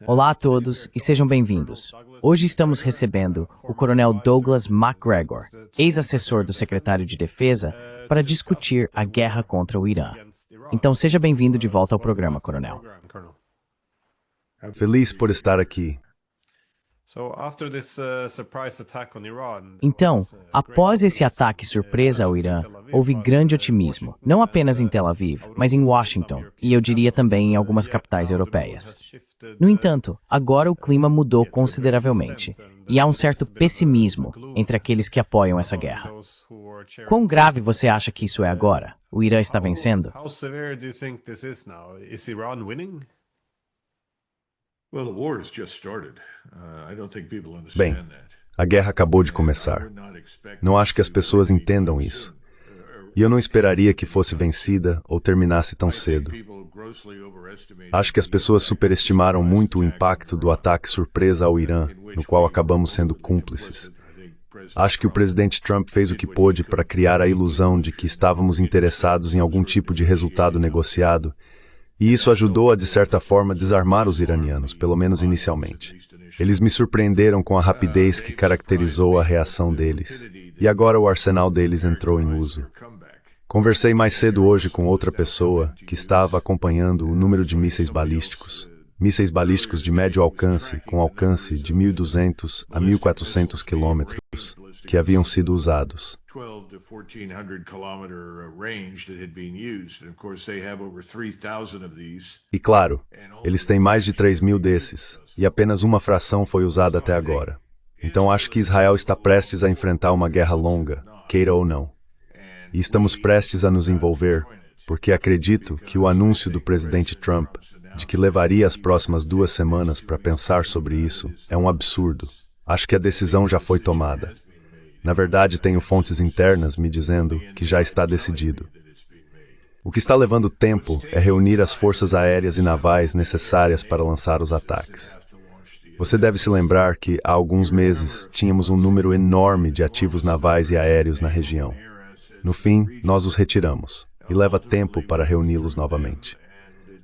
Olá a todos e sejam bem-vindos. Hoje estamos recebendo o Coronel Douglas Macgregor, ex-assessor do secretário de Defesa, para discutir a guerra contra o Irã. Então seja bem-vindo de volta ao programa, Coronel. Feliz por estar aqui. Então, após esse ataque surpresa ao Irã, houve grande otimismo, não apenas em Tel Aviv, mas em Washington, e eu diria também em algumas capitais europeias. No entanto, agora o clima mudou consideravelmente, e há um certo pessimismo entre aqueles que apoiam essa guerra. Quão grave você acha que isso é agora? O Irã está vencendo? Bem, a guerra acabou de começar. Não acho que as pessoas entendam isso. E eu não esperaria que fosse vencida ou terminasse tão cedo. Acho que as pessoas superestimaram muito o impacto do ataque surpresa ao Irã, no qual acabamos sendo cúmplices. Acho que o presidente Trump fez o que pôde para criar a ilusão de que estávamos interessados em algum tipo de resultado negociado, e isso ajudou a, de certa forma, desarmar os iranianos, pelo menos inicialmente. Eles me surpreenderam com a rapidez que caracterizou a reação deles, e agora o arsenal deles entrou em uso. Conversei mais cedo hoje com outra pessoa que estava acompanhando o número de mísseis balísticos de médio alcance, com alcance de 1.200 a 1.400 quilômetros, que haviam sido usados. E claro, eles têm mais de 3.000 desses, e apenas uma fração foi usada até agora. Então acho que Israel está prestes a enfrentar uma guerra longa, queira ou não. E estamos prestes a nos envolver, porque acredito que o anúncio do presidente Trump de que levaria as próximas 2 semanas para pensar sobre isso é um absurdo. Acho que a decisão já foi tomada. Na verdade, tenho fontes internas me dizendo que já está decidido. O que está levando tempo é reunir as forças aéreas e navais necessárias para lançar os ataques. Você deve se lembrar que, há alguns meses, tínhamos um número enorme de ativos navais e aéreos na região. No fim, nós os retiramos, e leva tempo para reuni-los novamente.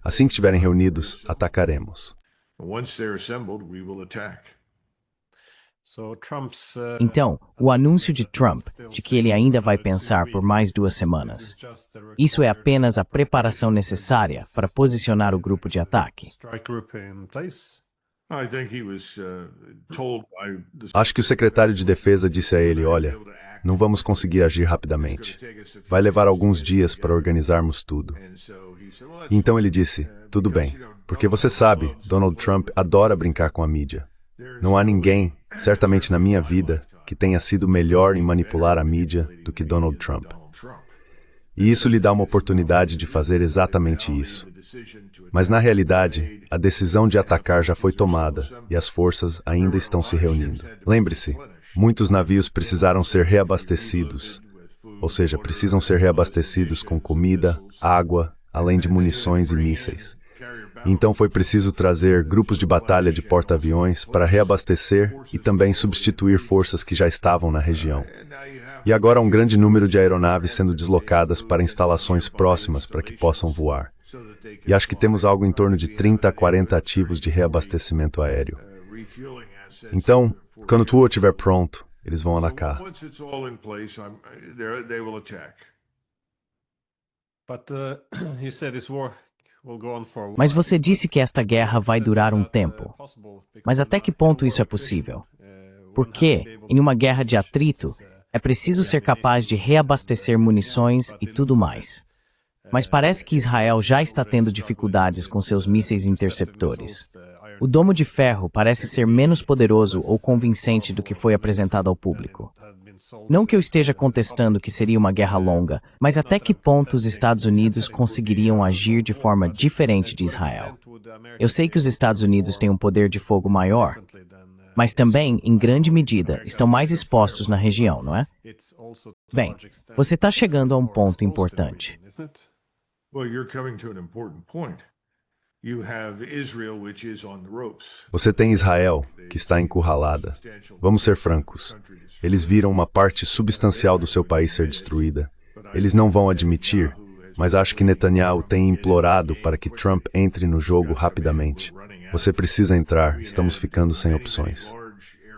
Assim que estiverem reunidos, atacaremos. Então, o anúncio de Trump de que ele ainda vai pensar por mais 2 semanas, isso é apenas a preparação necessária para posicionar o grupo de ataque? Acho que o secretário de Defesa disse a ele, olha, não vamos conseguir agir rapidamente. Vai levar alguns dias para organizarmos tudo. E então ele disse, tudo bem, porque você sabe, Donald Trump adora brincar com a mídia. Não há ninguém, certamente na minha vida, que tenha sido melhor em manipular a mídia do que Donald Trump. E isso lhe dá uma oportunidade de fazer exatamente isso. Mas na realidade, a decisão de atacar já foi tomada e as forças ainda estão se reunindo. Lembre-se, muitos navios precisaram ser reabastecidos, ou seja, precisam ser reabastecidos com comida, água, além de munições e mísseis. Então foi preciso trazer grupos de batalha de porta-aviões para reabastecer e também substituir forças que já estavam na região. E agora há um grande número de aeronaves sendo deslocadas para instalações próximas para que possam voar. E acho que temos algo em torno de 30 a 40 ativos de reabastecimento aéreo. Então, quando tudo estiver pronto, eles vão atacar. Mas você disse que esta guerra vai durar um tempo. Mas até que ponto isso é possível? Porque, em uma guerra de atrito, é preciso ser capaz de reabastecer munições e tudo mais. Mas parece que Israel já está tendo dificuldades com seus mísseis interceptores. O domo de ferro parece ser menos poderoso ou convincente do que foi apresentado ao público. Não que eu esteja contestando que seria uma guerra longa, mas até que ponto os Estados Unidos conseguiriam agir de forma diferente de Israel? Eu sei que os Estados Unidos têm um poder de fogo maior, mas também, em grande medida, estão mais expostos na região, não é? Bem, você está chegando a um ponto importante. Você tem Israel, que está encurralada. Vamos ser francos. Eles viram uma parte substancial do seu país ser destruída. Eles não vão admitir, mas acho que Netanyahu tem implorado para que Trump entre no jogo rapidamente. Você precisa entrar, estamos ficando sem opções.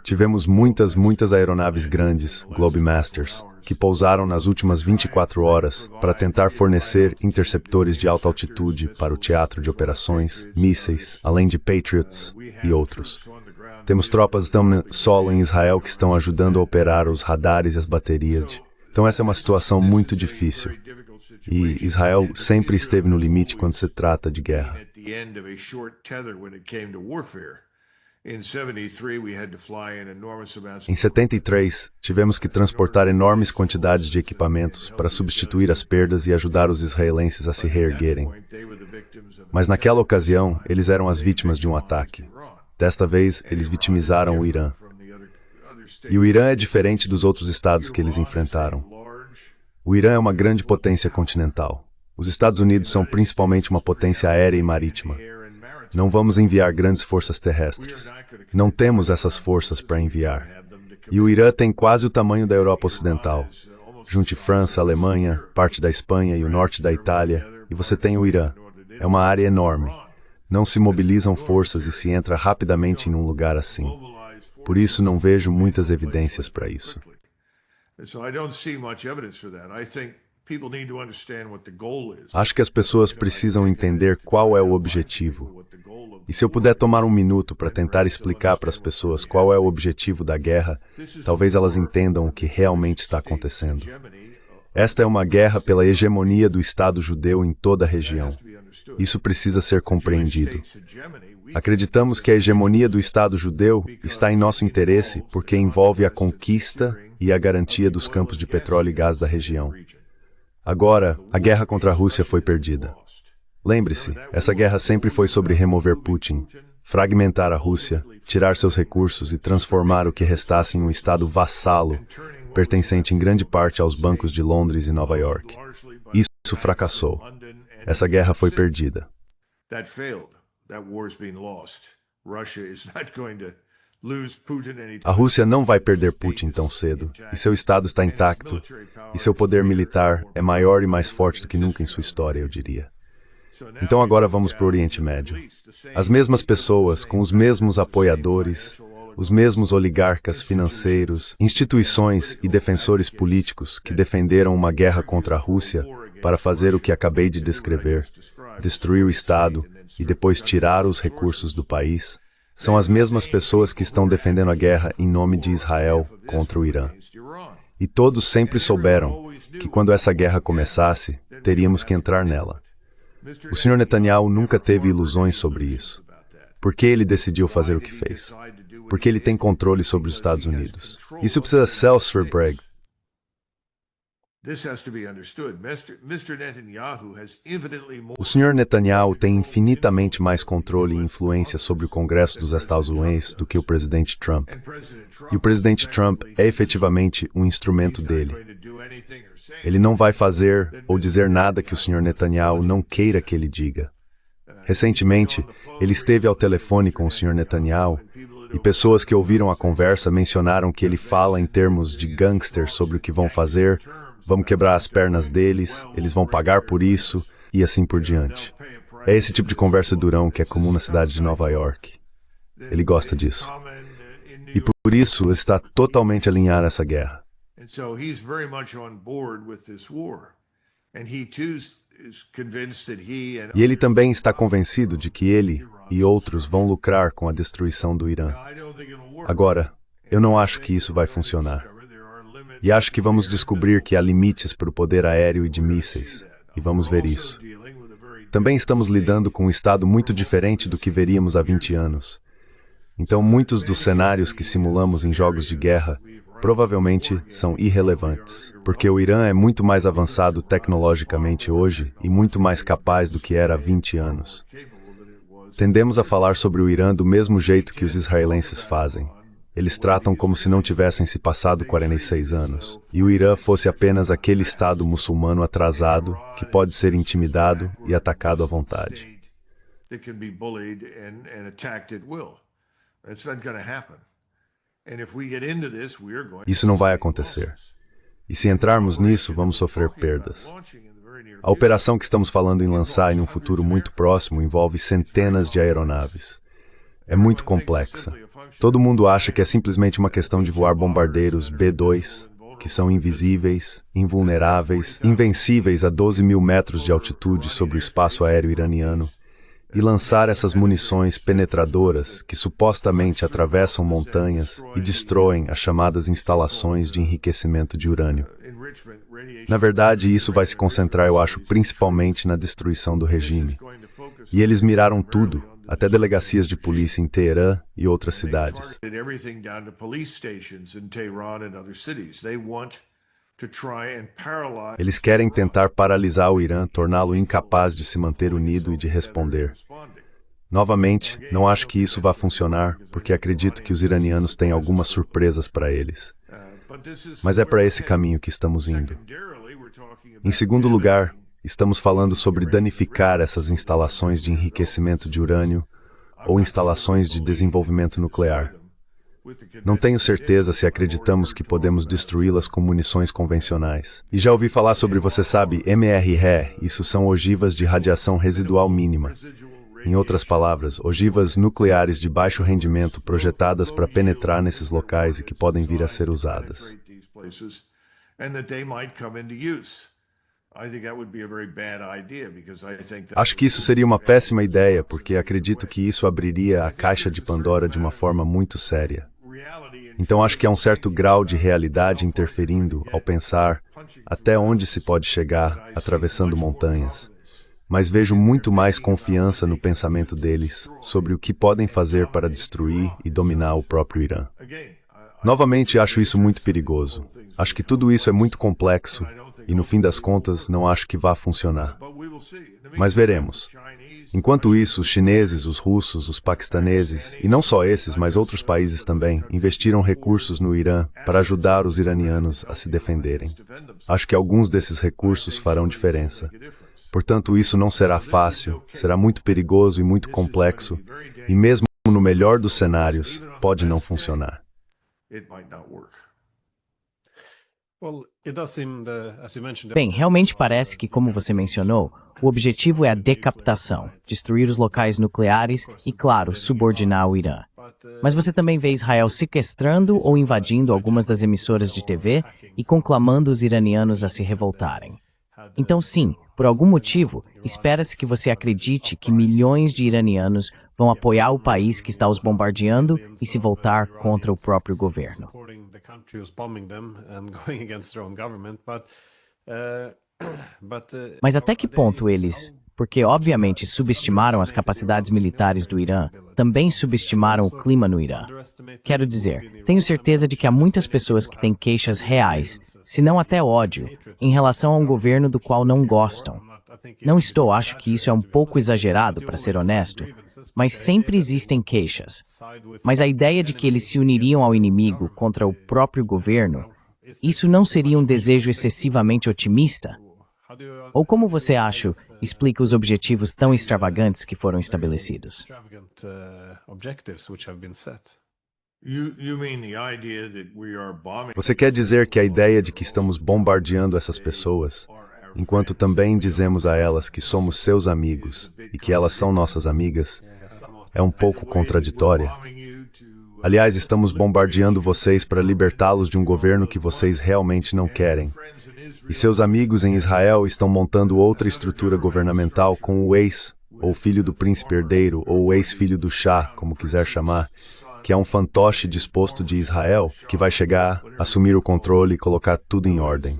Tivemos muitas aeronaves grandes, Globemasters, que pousaram nas últimas 24 horas para tentar fornecer interceptores de alta altitude para o teatro de operações, mísseis, além de Patriots e outros. Temos tropas solo em Israel que estão ajudando a operar os radares e as baterias. Então essa é uma situação muito difícil. E Israel sempre esteve no limite quando se trata de guerra. Em 73, tivemos que transportar enormes quantidades de equipamentos para substituir as perdas e ajudar os israelenses a se reerguerem. Mas naquela ocasião, eles eram as vítimas de um ataque. Desta vez, eles vitimizaram o Irã. E o Irã é diferente dos outros estados que eles enfrentaram. O Irã é uma grande potência continental. Os Estados Unidos são principalmente uma potência aérea e marítima. Não vamos enviar grandes forças terrestres. Não temos essas forças para enviar. E o Irã tem quase o tamanho da Europa Ocidental. Junte França, Alemanha, parte da Espanha e o norte da Itália, e você tem o Irã. É uma área enorme. Não se mobilizam forças e se entra rapidamente em um lugar assim. Por isso, não vejo muitas evidências para isso. Acho que as pessoas precisam entender qual é o objetivo. E se eu puder tomar um minuto para tentar explicar para as pessoas qual é o objetivo da guerra, talvez elas entendam o que realmente está acontecendo. Esta é uma guerra pela hegemonia do Estado judeu em toda a região. Isso precisa ser compreendido. Acreditamos que a hegemonia do Estado judeu está em nosso interesse porque envolve a conquista e a garantia dos campos de petróleo e gás da região. Agora, a guerra contra a Rússia foi perdida. Lembre-se, essa guerra sempre foi sobre remover Putin, fragmentar a Rússia, tirar seus recursos e transformar o que restasse em um Estado vassalo, pertencente em grande parte aos bancos de Londres e Nova York. Isso fracassou. Essa guerra foi perdida. A Rússia não vai perder Putin tão cedo, e seu Estado está intacto, e seu poder militar é maior e mais forte do que nunca em sua história, eu diria. Então agora vamos para o Oriente Médio. As mesmas pessoas, com os mesmos apoiadores, os mesmos oligarcas financeiros, instituições e defensores políticos que defenderam uma guerra contra a Rússia para fazer o que acabei de descrever, destruir o Estado e depois tirar os recursos do país, são as mesmas pessoas que estão defendendo a guerra em nome de Israel contra o Irã. E todos sempre souberam que quando essa guerra começasse, teríamos que entrar nela. O Sr. Netanyahu nunca teve ilusões sobre isso. Por que ele decidiu fazer o que fez? Porque ele tem controle sobre os Estados Unidos. Isso precisa ser Self-Breg. O Sr. Netanyahu tem infinitamente mais controle e influência sobre o Congresso dos Estados Unidos do que o presidente Trump. E o presidente Trump é efetivamente um instrumento dele. Ele não vai fazer ou dizer nada que o Sr. Netanyahu não queira que ele diga. Recentemente, ele esteve ao telefone com o Sr. Netanyahu e pessoas que ouviram a conversa mencionaram que ele fala em termos de gangster sobre o que vão fazer. Vamos quebrar as pernas deles, eles vão pagar por isso, e assim por diante. É esse tipo de conversa durão que é comum na cidade de Nova York. Ele gosta disso. E por isso está totalmente alinhado a essa guerra. E ele também está convencido de que ele e outros vão lucrar com a destruição do Irã. Agora, eu não acho que isso vai funcionar. E acho que vamos descobrir que há limites para o poder aéreo e de mísseis. E vamos ver isso. Também estamos lidando com um estado muito diferente do que veríamos há 20 anos. Então, muitos dos cenários que simulamos em jogos de guerra provavelmente são irrelevantes, porque o Irã é muito mais avançado tecnologicamente hoje e muito mais capaz do que era há 20 anos. Tendemos a falar sobre o Irã do mesmo jeito que os israelenses fazem. Eles tratam como se não tivessem se passado 46 anos, e o Irã fosse apenas aquele Estado muçulmano atrasado que pode ser intimidado e atacado à vontade. Isso não vai acontecer. E se entrarmos nisso, vamos sofrer perdas. A operação que estamos falando em lançar em um futuro muito próximo envolve centenas de aeronaves. É muito complexa. Todo mundo acha que é simplesmente uma questão de voar bombardeiros B-2, que são invisíveis, invulneráveis, invencíveis a 12 mil metros de altitude sobre o espaço aéreo iraniano, e lançar essas munições penetradoras que supostamente atravessam montanhas e destroem as chamadas instalações de enriquecimento de urânio. Na verdade, isso vai se concentrar, eu acho, principalmente na destruição do regime. E eles miraram tudo, até delegacias de polícia em Teherã e outras cidades. Eles querem tentar paralisar o Irã, torná-lo incapaz de se manter unido e de responder. Novamente, não acho que isso vá funcionar, porque acredito que os iranianos têm algumas surpresas para eles. Mas é para esse caminho que estamos indo. Em segundo lugar, estamos falando sobre danificar essas instalações de enriquecimento de urânio ou instalações de desenvolvimento nuclear. Não tenho certeza se acreditamos que podemos destruí-las com munições convencionais. E já ouvi falar sobre, você sabe, MRE, isso são ogivas de radiação residual mínima. Em outras palavras, ogivas nucleares de baixo rendimento projetadas para penetrar nesses locais e que podem vir a ser usadas. Acho que isso seria uma péssima ideia, porque acredito que isso abriria a caixa de Pandora de uma forma muito séria. Então acho que há um certo grau de realidade interferindo ao pensar até onde se pode chegar atravessando montanhas. Mas vejo muito mais confiança no pensamento deles sobre o que podem fazer para destruir e dominar o próprio Irã. Novamente, acho isso muito perigoso. Acho que tudo isso é muito complexo e, no fim das contas, não acho que vá funcionar. Mas veremos. Enquanto isso, os chineses, os russos, os paquistaneses, e não só esses, mas outros países também, investiram recursos no Irã para ajudar os iranianos a se defenderem. Acho que alguns desses recursos farão diferença. Portanto, isso não será fácil, será muito perigoso e muito complexo, e mesmo no melhor dos cenários, pode não funcionar. Bem, realmente parece que, como você mencionou, o objetivo é a decapitação, destruir os locais nucleares e, claro, subordinar o Irã. Mas você também vê Israel sequestrando ou invadindo algumas das emissoras de TV e conclamando os iranianos a se revoltarem. Então, sim, por algum motivo, espera-se que você acredite que milhões de iranianos vão apoiar o país que está os bombardeando e se voltar contra o próprio governo. Mas até que ponto eles, porque obviamente subestimaram as capacidades militares do Irã, também subestimaram o clima no Irã? Quero dizer, tenho certeza de que há muitas pessoas que têm queixas reais, se não até ódio, em relação a um governo do qual não gostam. Não estou, acho que isso é um pouco exagerado, para ser honesto, mas sempre existem queixas. Mas a ideia de que eles se uniriam ao inimigo contra o próprio governo, isso não seria um desejo excessivamente otimista? Ou como você acha, explica os objetivos tão extravagantes que foram estabelecidos? Você quer dizer que a ideia de que estamos bombardeando essas pessoas, enquanto também dizemos a elas que somos seus amigos e que elas são nossas amigas, é um pouco contraditória? Aliás, estamos bombardeando vocês para libertá-los de um governo que vocês realmente não querem. E seus amigos em Israel estão montando outra estrutura governamental com o ex, ou filho do príncipe herdeiro, ou o ex-filho do Shah, como quiser chamar, que é um fantoche disposto de Israel, que vai chegar, assumir o controle e colocar tudo em ordem.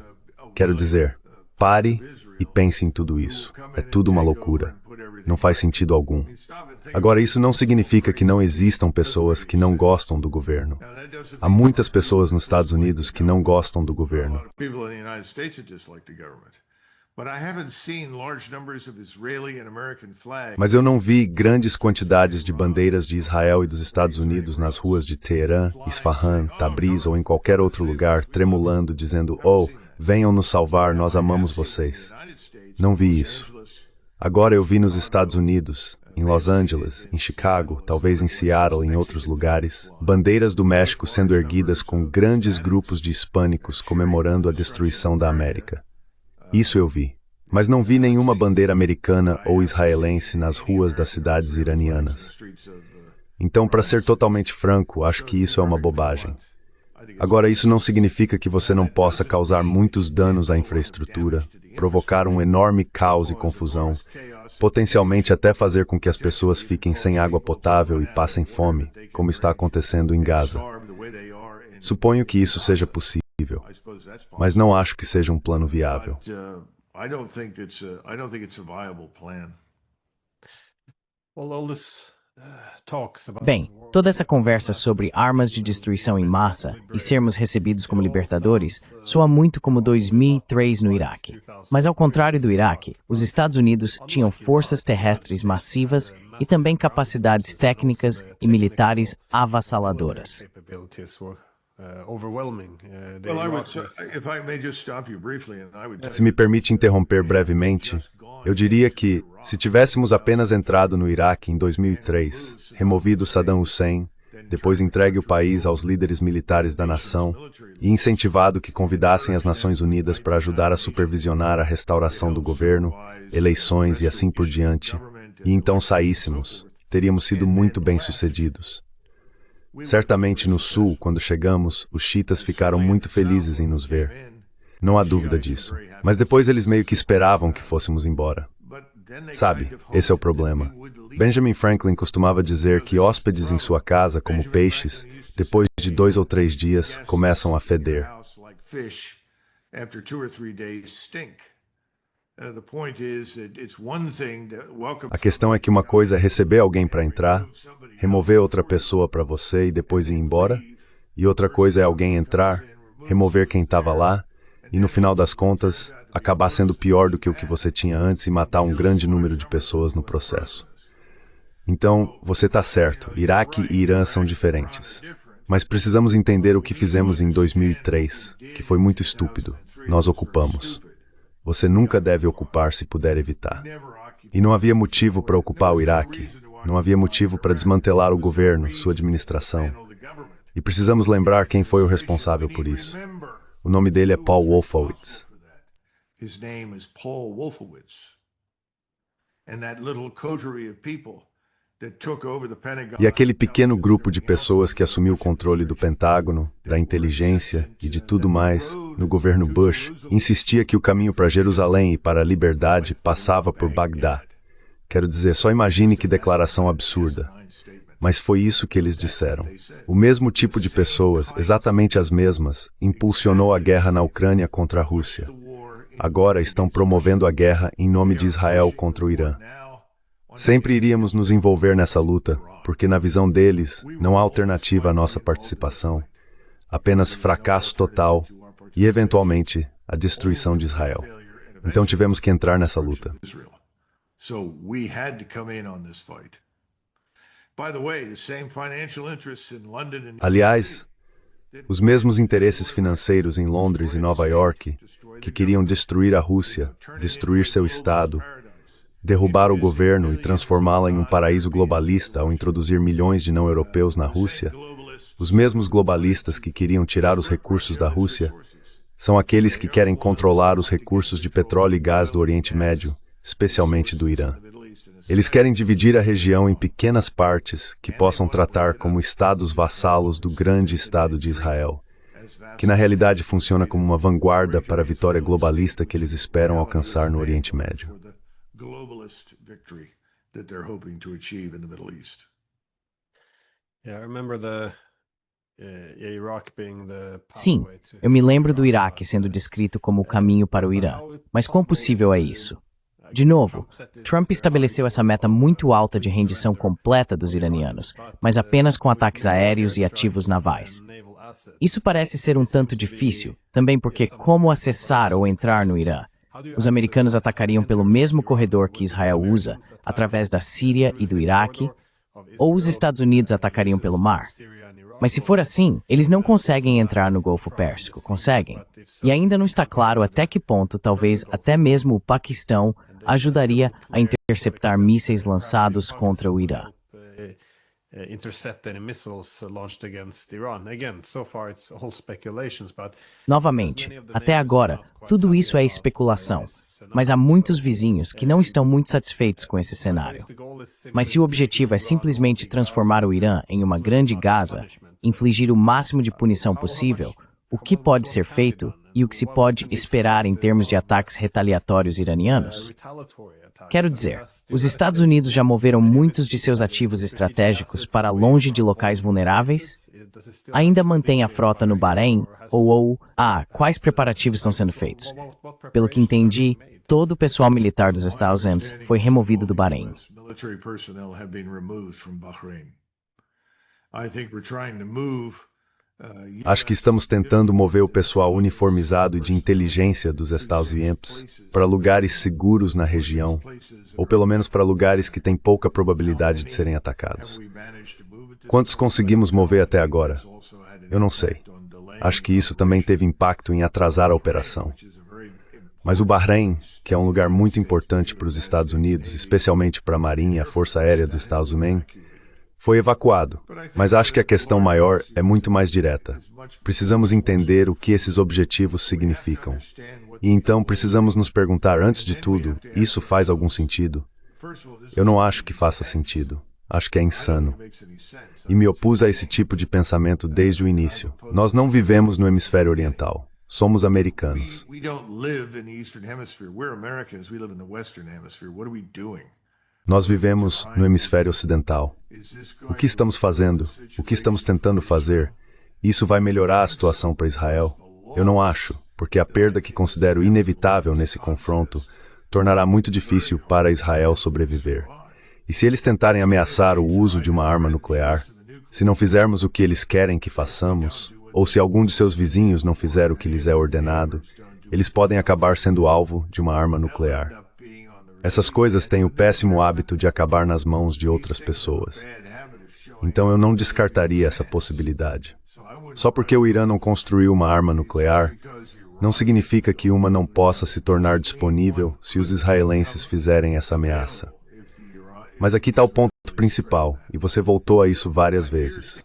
Quero dizer, pare e pense em tudo isso. É tudo uma loucura. Não faz sentido algum. Agora, isso não significa que não existam pessoas que não gostam do governo. Há muitas pessoas nos Estados Unidos que não gostam do governo. Mas eu não vi grandes quantidades de bandeiras de Israel e dos Estados Unidos nas ruas de Teherã, Isfahan, Tabriz ou em qualquer outro lugar, tremulando, dizendo, "Oh, venham nos salvar, nós amamos vocês." Não vi isso. Agora eu vi nos Estados Unidos, em Los Angeles, em Chicago, talvez em Seattle e em outros lugares, bandeiras do México sendo erguidas com grandes grupos de hispânicos comemorando a destruição da América. Isso eu vi. Mas não vi nenhuma bandeira americana ou israelense nas ruas das cidades iranianas. Então, para ser totalmente franco, acho que isso é uma bobagem. Agora, isso não significa que você não possa causar muitos danos à infraestrutura, provocar um enorme caos e confusão, potencialmente até fazer com que as pessoas fiquem sem água potável e passem fome, como está acontecendo em Gaza. Suponho que isso seja possível, mas não acho que seja um plano viável. Bem, toda essa conversa sobre armas de destruição em massa e sermos recebidos como libertadores soa muito como 2003 no Iraque. Mas ao contrário do Iraque, os Estados Unidos tinham forças terrestres massivas e também capacidades técnicas e militares avassaladoras. Se me permite interromper brevemente, eu diria que, se tivéssemos apenas entrado no Iraque em 2003, removido Saddam Hussein, depois entregue o país aos líderes militares da nação e incentivado que convidassem as Nações Unidas para ajudar a supervisionar a restauração do governo, eleições e assim por diante, e então saíssemos, teríamos sido muito bem-sucedidos. Certamente no sul, quando chegamos, os xiitas ficaram muito felizes em nos ver. Não há dúvida disso. Mas depois eles meio que esperavam que fôssemos embora. Sabe, esse é o problema. Benjamin Franklin costumava dizer que hóspedes em sua casa, como peixes, depois de 2 ou 3 dias, começam a feder. A questão é que uma coisa é receber alguém para entrar, remover outra pessoa para você e depois ir embora, e outra coisa é alguém entrar, remover quem estava lá, e no final das contas, acabar sendo pior do que o que você tinha antes e matar um grande número de pessoas no processo. Então, você está certo, Iraque e Irã são diferentes. Mas precisamos entender o que fizemos em 2003, que foi muito estúpido. Nós ocupamos. Você nunca deve ocupar se puder evitar. E não havia motivo para ocupar o Iraque. Não havia motivo para desmantelar o governo, sua administração. E precisamos lembrar quem foi o responsável por isso. O nome dele é Paul Wolfowitz. E aquele pequeno grupo de pessoas que assumiu o controle do Pentágono, da inteligência e de tudo mais no governo Bush, insistia que o caminho para Jerusalém e para a liberdade passava por Bagdá. Quero dizer, só imagine que declaração absurda. Mas foi isso que eles disseram. O mesmo tipo de pessoas, exatamente as mesmas, impulsionou a guerra na Ucrânia contra a Rússia. Agora estão promovendo a guerra em nome de Israel contra o Irã. Sempre iríamos nos envolver nessa luta, porque na visão deles não há alternativa à nossa participação, apenas fracasso total e, eventualmente, a destruição de Israel. Então tivemos que entrar nessa luta. Aliás, os mesmos interesses financeiros em Londres e Nova York, que queriam destruir a Rússia, destruir seu Estado, derrubar o governo e transformá-la em um paraíso globalista ao introduzir milhões de não-europeus na Rússia, os mesmos globalistas que queriam tirar os recursos da Rússia, são aqueles que querem controlar os recursos de petróleo e gás do Oriente Médio, especialmente do Irã. Eles querem dividir a região em pequenas partes que possam tratar como estados vassalos do grande Estado de Israel, que na realidade funciona como uma vanguarda para a vitória globalista que eles esperam alcançar no Oriente Médio. Sim, eu me lembro do Iraque sendo descrito como o caminho para o Irã. Mas quão possível é isso? De novo, Trump estabeleceu essa meta muito alta de rendição completa dos iranianos, mas apenas com ataques aéreos e ativos navais. Isso parece ser um tanto difícil, também porque como acessar ou entrar no Irã? Os americanos atacariam pelo mesmo corredor que Israel usa, através da Síria e do Iraque, ou os Estados Unidos atacariam pelo mar. Mas se for assim, eles não conseguem entrar no Golfo Pérsico, conseguem? E ainda não está claro até que ponto, talvez até mesmo o Paquistão ajudaria a interceptar mísseis lançados contra o Irã. Novamente, até agora, tudo isso é especulação, mas há muitos vizinhos que não estão muito satisfeitos com esse cenário. Mas se o objetivo é simplesmente transformar o Irã em uma grande Gaza, infligir o máximo de punição possível, o que pode ser feito e o que se pode esperar em termos de ataques retaliatórios iranianos? Quero dizer, os Estados Unidos já moveram muitos de seus ativos estratégicos para longe de locais vulneráveis? Ainda mantém a frota no Bahrein? Quais preparativos estão sendo feitos? Pelo que entendi, todo o pessoal militar dos Estados Unidos foi removido do Bahrein. Acho que estamos tentando mover o pessoal uniformizado e de inteligência dos Estados Unidos para lugares seguros na região, ou pelo menos para lugares que têm pouca probabilidade de serem atacados. Quantos conseguimos mover até agora? Eu não sei. Acho que isso também teve impacto em atrasar a operação. Mas o Bahrein, que é um lugar muito importante para os Estados Unidos, especialmente para a Marinha e a Força Aérea dos Estados Unidos, foi evacuado. Mas acho que a questão maior é muito mais direta. Precisamos entender o que esses objetivos significam. E então precisamos nos perguntar, antes de tudo, isso faz algum sentido? Eu não acho que faça sentido. Acho que é insano. E me opus a esse tipo de pensamento desde o início. Nós não vivemos no hemisfério oriental. Somos americanos. Nós vivemos no hemisfério ocidental. O que estamos fazendo? O que estamos tentando fazer? Isso vai melhorar a situação para Israel? Eu não acho, porque a perda que considero inevitável nesse confronto tornará muito difícil para Israel sobreviver. E se eles tentarem ameaçar o uso de uma arma nuclear, se não fizermos o que eles querem que façamos, ou se algum de seus vizinhos não fizer o que lhes é ordenado, eles podem acabar sendo alvo de uma arma nuclear. Essas coisas têm o péssimo hábito de acabar nas mãos de outras pessoas. Então eu não descartaria essa possibilidade. Só porque o Irã não construiu uma arma nuclear, não significa que uma não possa se tornar disponível se os israelenses fizerem essa ameaça. Mas aqui está o ponto principal, e você voltou a isso várias vezes.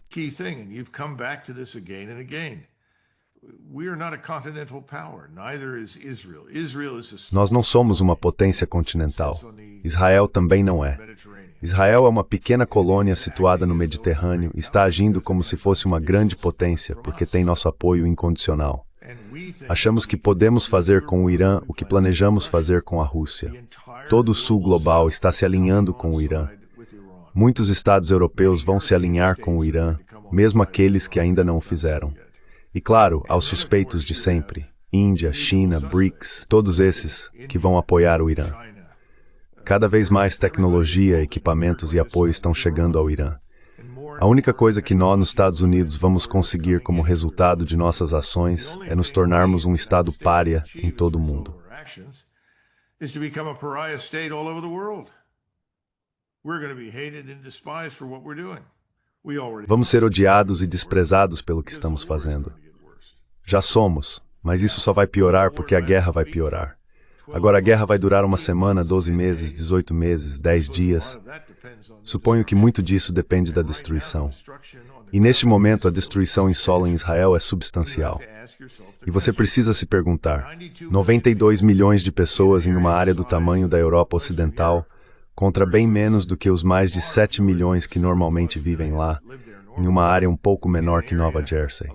Nós não somos uma potência continental. Israel também não é. Israel é uma pequena colônia situada no Mediterrâneo e está agindo como se fosse uma grande potência, porque tem nosso apoio incondicional. Achamos que podemos fazer com o Irã o que planejamos fazer com a Rússia. Todo o sul global está se alinhando com o Irã. Muitos estados europeus vão se alinhar com o Irã, mesmo aqueles que ainda não o fizeram. E claro, aos suspeitos de sempre, Índia, China, BRICS, todos esses que vão apoiar o Irã. Cada vez mais tecnologia, equipamentos e apoio estão chegando ao Irã. A única coisa que nós, nos Estados Unidos, vamos conseguir como resultado de nossas ações é nos tornarmos um estado pária em todo o mundo. Vamos ser odiados e desprezados pelo que estamos fazendo. Já somos, mas isso só vai piorar porque a guerra vai piorar. Agora a guerra vai durar uma semana, 12 meses, 18 meses, 10 dias. Suponho que muito disso depende da destruição. E neste momento a destruição em solo em Israel é substancial. E você precisa se perguntar, 92 milhões de pessoas em uma área do tamanho da Europa Ocidental, contra bem menos do que os mais de 7 milhões que normalmente vivem lá, em uma área um pouco menor que Nova Jersey.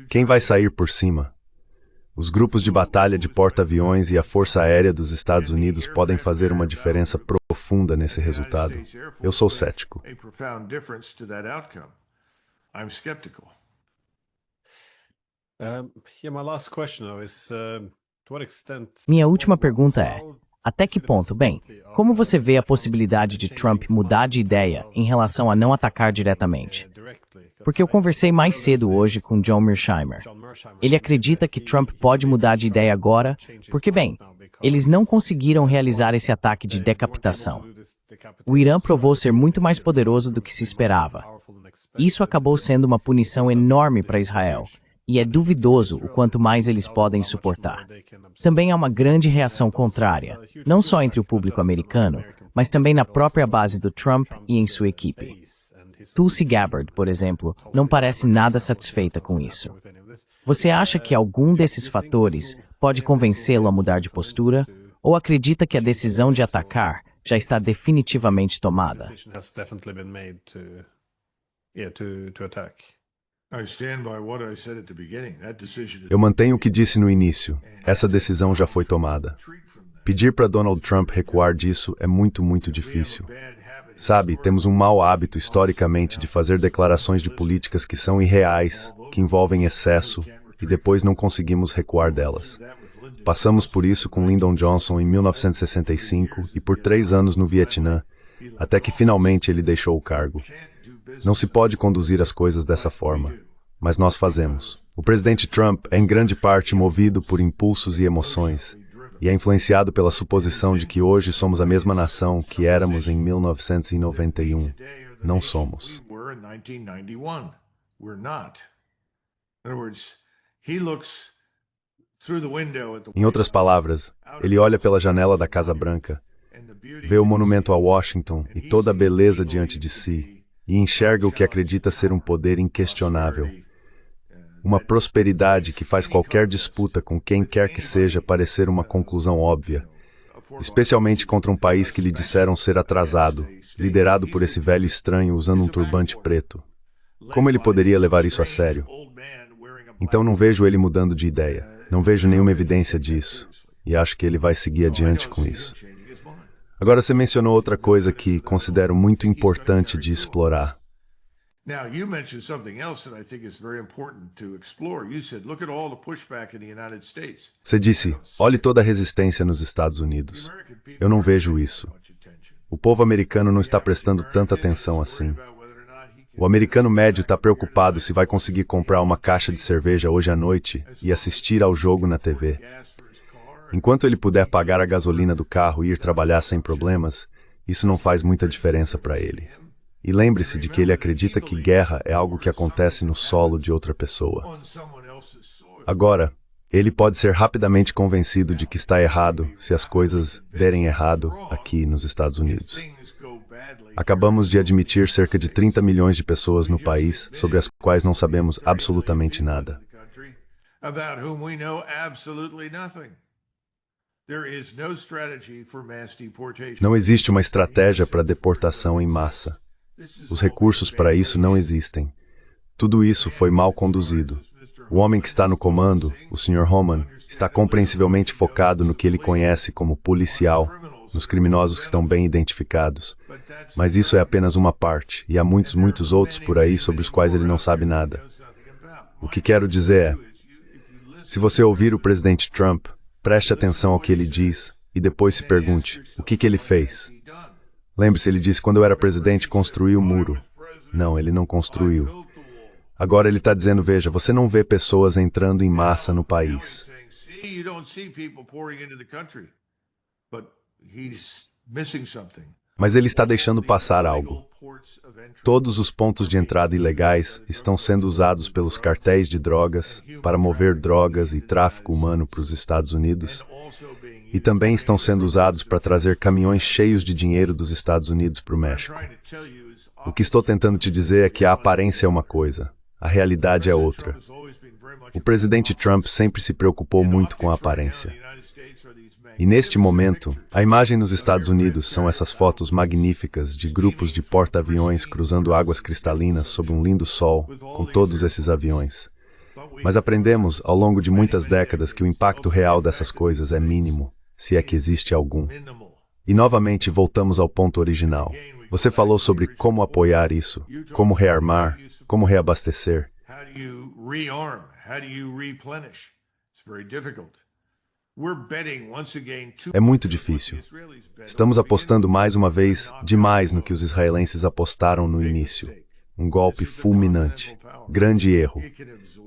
Quem vai sair por cima? Os grupos de batalha de porta-aviões e a Força Aérea dos Estados Unidos podem fazer uma diferença profunda nesse resultado. Eu sou cético. Minha última pergunta é, até que ponto, como você vê a possibilidade de Trump mudar de ideia em relação a não atacar diretamente? Porque eu conversei mais cedo hoje com John Mearsheimer. Ele acredita que Trump pode mudar de ideia agora, porque, eles não conseguiram realizar esse ataque de decapitação. O Irã provou ser muito mais poderoso do que se esperava. Isso acabou sendo uma punição enorme para Israel, e é duvidoso o quanto mais eles podem suportar. Também há uma grande reação contrária, não só entre o público americano, mas também na própria base do Trump e em sua equipe. Tulsi Gabbard, por exemplo, não parece nada satisfeita com isso. Você acha que algum desses fatores pode convencê-lo a mudar de postura? Ou acredita que a decisão de atacar já está definitivamente tomada? Eu mantenho o que disse no início. Essa decisão já foi tomada. Pedir para Donald Trump recuar disso é muito, muito difícil. Sabe, temos um mau hábito historicamente de fazer declarações de políticas que são irreais, que envolvem excesso, e depois não conseguimos recuar delas. Passamos por isso com Lyndon Johnson em 1965 e por 3 anos no Vietnã, até que finalmente ele deixou o cargo. Não se pode conduzir as coisas dessa forma, mas nós fazemos. O presidente Trump é em grande parte movido por impulsos e emoções, e é influenciado pela suposição de que hoje somos a mesma nação que éramos em 1991. Não somos. Em outras palavras, ele olha pela janela da Casa Branca, vê o monumento a Washington e toda a beleza diante de si, e enxerga o que acredita ser um poder inquestionável. Uma prosperidade que faz qualquer disputa com quem quer que seja parecer uma conclusão óbvia, especialmente contra um país que lhe disseram ser atrasado, liderado por esse velho estranho usando um turbante preto. Como ele poderia levar isso a sério? Então não vejo ele mudando de ideia. Não vejo nenhuma evidência disso, e acho que ele vai seguir adiante com isso. Agora, você mencionou outra coisa que considero muito importante de explorar. Você disse, olhe toda a resistência nos Estados Unidos. Eu não vejo isso. O povo americano não está prestando tanta atenção assim. O americano médio está preocupado se vai conseguir comprar uma caixa de cerveja hoje à noite e assistir ao jogo na TV. Enquanto ele puder pagar a gasolina do carro e ir trabalhar sem problemas, isso não faz muita diferença para ele. E lembre-se de que ele acredita que guerra é algo que acontece no solo de outra pessoa. Agora, ele pode ser rapidamente convencido de que está errado se as coisas derem errado aqui nos Estados Unidos. Acabamos de admitir cerca de 30 milhões de pessoas no país sobre as quais não sabemos absolutamente nada. Não existe uma estratégia para deportação em massa. Os recursos para isso não existem. Tudo isso foi mal conduzido. O homem que está no comando, o Sr. Homan, está compreensivelmente focado no que ele conhece como policial, nos criminosos que estão bem identificados. Mas isso é apenas uma parte, e há muitos, muitos outros por aí sobre os quais ele não sabe nada. O que quero dizer é, se você ouvir o presidente Trump, preste atenção ao que ele diz, e depois se pergunte, o que ele fez? Lembre-se, ele disse, quando eu era presidente, construí o muro. Não, ele não construiu. Agora ele está dizendo, veja, você não vê pessoas entrando em massa no país. Mas ele está deixando passar algo. Todos os pontos de entrada ilegais estão sendo usados pelos cartéis de drogas para mover drogas e tráfico humano para os Estados Unidos. E também estão sendo usados para trazer caminhões cheios de dinheiro dos Estados Unidos para o México. O que estou tentando te dizer é que a aparência é uma coisa, a realidade é outra. O presidente Trump sempre se preocupou muito com a aparência. E neste momento, a imagem nos Estados Unidos são essas fotos magníficas de grupos de porta-aviões cruzando águas cristalinas sob um lindo sol, com todos esses aviões. Mas aprendemos, ao longo de muitas décadas, que o impacto real dessas coisas é mínimo, se é que existe algum. E novamente voltamos ao ponto original. Você falou sobre como apoiar isso, como rearmar, como reabastecer. É muito difícil. Estamos apostando mais uma vez demais no que os israelenses apostaram no início. Um golpe fulminante. Grande erro.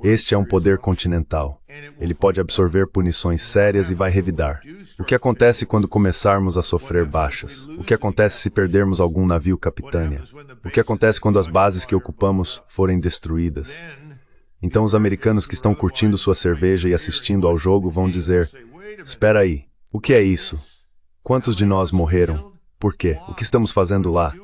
Este é um poder continental. Ele pode absorver punições sérias e vai revidar. O que acontece quando começarmos a sofrer baixas? O que acontece se perdermos algum navio capitânia? O que acontece quando as bases que ocupamos forem destruídas? Então os americanos que estão curtindo sua cerveja e assistindo ao jogo vão dizer, espera aí, o que é isso? Quantos de nós morreram? Por quê? O que estamos fazendo lá?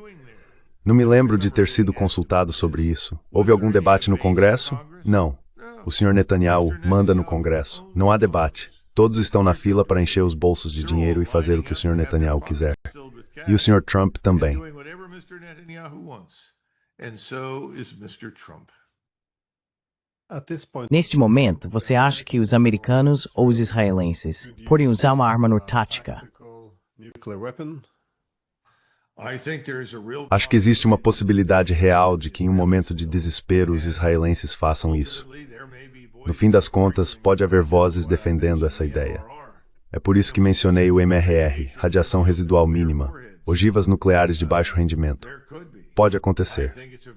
Não me lembro de ter sido consultado sobre isso. Houve algum debate no Congresso? Não. O Sr. Netanyahu manda no Congresso. Não há debate. Todos estão na fila para encher os bolsos de dinheiro e fazer o que o Sr. Netanyahu quiser. E o Sr. Trump também. Neste momento, você acha que os americanos ou os israelenses podem usar uma arma tática? Acho que existe uma possibilidade real de que em um momento de desespero os israelenses façam isso. No fim das contas, pode haver vozes defendendo essa ideia. É por isso que mencionei o MRR, radiação residual mínima, ogivas nucleares de baixo rendimento. Pode acontecer.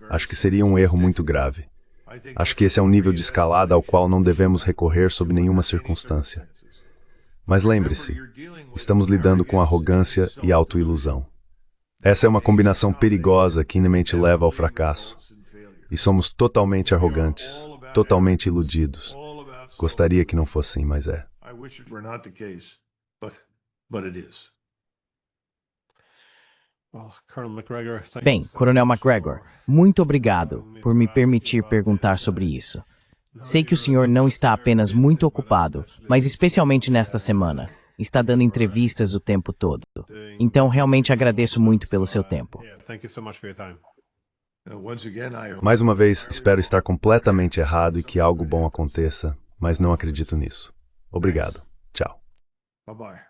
Acho que seria um erro muito grave. Acho que esse é um nível de escalada ao qual não devemos recorrer sob nenhuma circunstância. Mas lembre-se, estamos lidando com arrogância e autoilusão. Essa é uma combinação perigosa que inemente leva ao fracasso. E somos totalmente arrogantes, totalmente iludidos. Gostaria que não fosse assim, mas é. Bem, Coronel McGregor, muito obrigado por me permitir perguntar sobre isso. Sei que o senhor não está apenas muito ocupado, mas especialmente nesta semana, está dando entrevistas o tempo todo. Então, realmente agradeço muito pelo seu tempo. Mais uma vez, espero estar completamente errado e que algo bom aconteça, mas não acredito nisso. Obrigado. Tchau. Bye-bye.